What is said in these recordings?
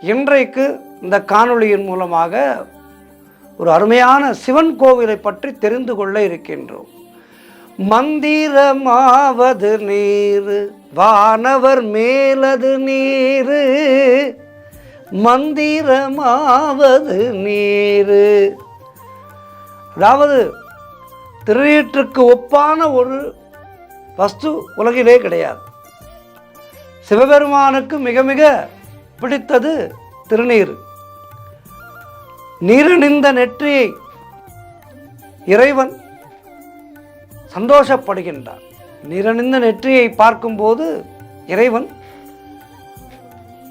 இன்றைக்கு இந்த காணொளியின் மூலமாக ஒரு அருமையான சிவன் கோவிலை பற்றி தெரிந்து கொள்ள இருக்கின்றோம். மந்திரமாவது நீர், வானவர் மேலது நீர், மந்திரமாவது நீர். அதாவது திருநீற்றுக்கு ஒப்பான ஒரு வஸ்து உலகிலே கிடையாது. சிவபெருமானுக்கு மிக மிக பிடித்தது திருநீர். நீரணிந்த நெற்றியை இறைவன் சந்தோஷப்படுகின்றார். நீரணிந்த நெற்றியை பார்க்கும்போது இறைவன்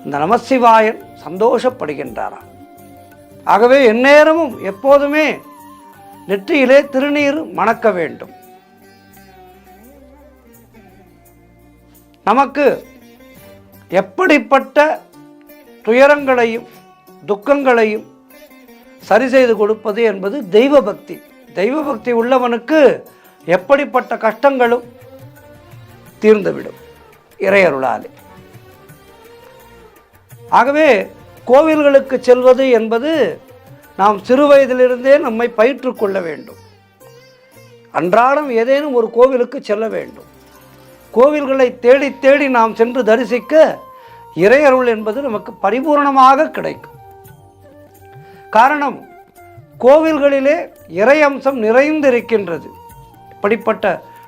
இந்த நமசிவாயன் சந்தோஷப்படுகின்றாராம். ஆகவே எந்நேரமும் எப்போதுமே நெற்றியிலே திருநீர் மணக்க வேண்டும். நமக்கு எப்படிப்பட்ட துயரங்களையும் துக்கங்களையும் சரி செய்து கொடுப்பது என்பது தெய்வ பக்தி. தெய்வ பக்தி உள்ளவனுக்கு எப்படிப்பட்ட கஷ்டங்களும் தீர்ந்துவிடும் இறையருளாலே. ஆகவே கோவில்களுக்கு செல்வது என்பது நாம் சிறு வயதிலிருந்தே நம்மை பயிற்று கொள்ள வேண்டும். அன்றாடம் ஏதேனும் ஒரு கோவிலுக்கு செல்ல வேண்டும். கோவில்களை தேடி தேடி நாம் சென்று தரிசிக்க இறையருள் என்பது நமக்கு பரிபூர்ணமாக கிடைக்கும். காரணம், கோவில்களிலே இறை அம்சம் நிறைந்திருக்கின்றது. இப்படிப்பட்ட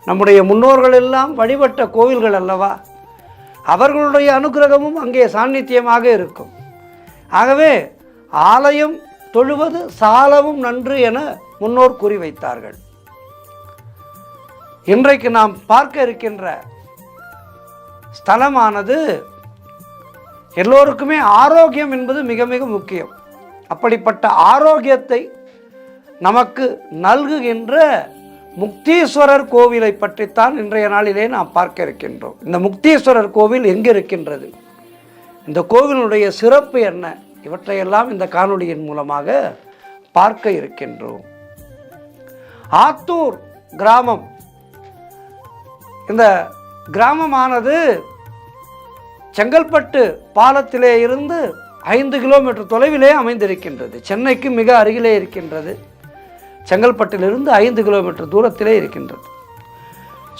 நம்முடைய முன்னோர்கள் எல்லாம் வழிபட்ட கோவில்கள் அல்லவா, அவர்களுடைய அனுகிரகமும் அங்கே சாநித்தியமாக இருக்கும். ஆகவே ஆலயம் தொழுவது சாலவும் நன்று என முன்னோர் கூறி வைத்தார்கள். இன்றைக்கு நாம் பார்க்க இருக்கின்ற ஸ்தலமானது எல்லோருக்குமே ஆரோக்கியம் என்பது மிக மிக முக்கியம். அப்படிப்பட்ட ஆரோக்கியத்தை நமக்கு நல்குகின்ற முக்தீஸ்வரர் கோவிலை பற்றித்தான் இன்றைய நாளிலே நாம் பார்க்க இருக்கின்றோம். இந்த முக்தீஸ்வரர் கோவில் எங்கே இருக்கின்றது, இந்த கோவிலுடைய சிறப்பு என்ன, இவற்றையெல்லாம் இந்த காணொளியின் மூலமாக பார்க்க இருக்கின்றோம். ஆத்தூர் கிராமம், இந்த கிராமமானது செங்கல்பட்டு பாலத்திலே இருந்து 5 கிலோமீட்டர் தொலைவிலே அமைந்திருக்கின்றது. சென்னைக்கு மிக அருகிலே இருக்கின்றது. செங்கல்பட்டிலிருந்து 5 கிலோமீட்டர் தூரத்திலே இருக்கின்றது.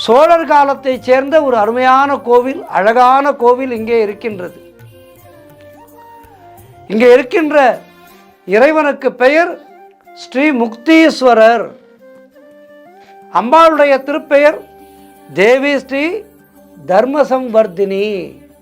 சோழர் காலத்தைச் சேர்ந்த ஒரு அருமையான கோவில், அழகான கோவில் இங்கே இருக்கின்றது. இங்கே இருக்கின்ற இறைவனுக்கு பெயர் ஸ்ரீ முக்தீஸ்வரர். அம்பாளுடைய திருப்பெயர் தேவி ஸ்ரீ தர்மசம்வர்தினி.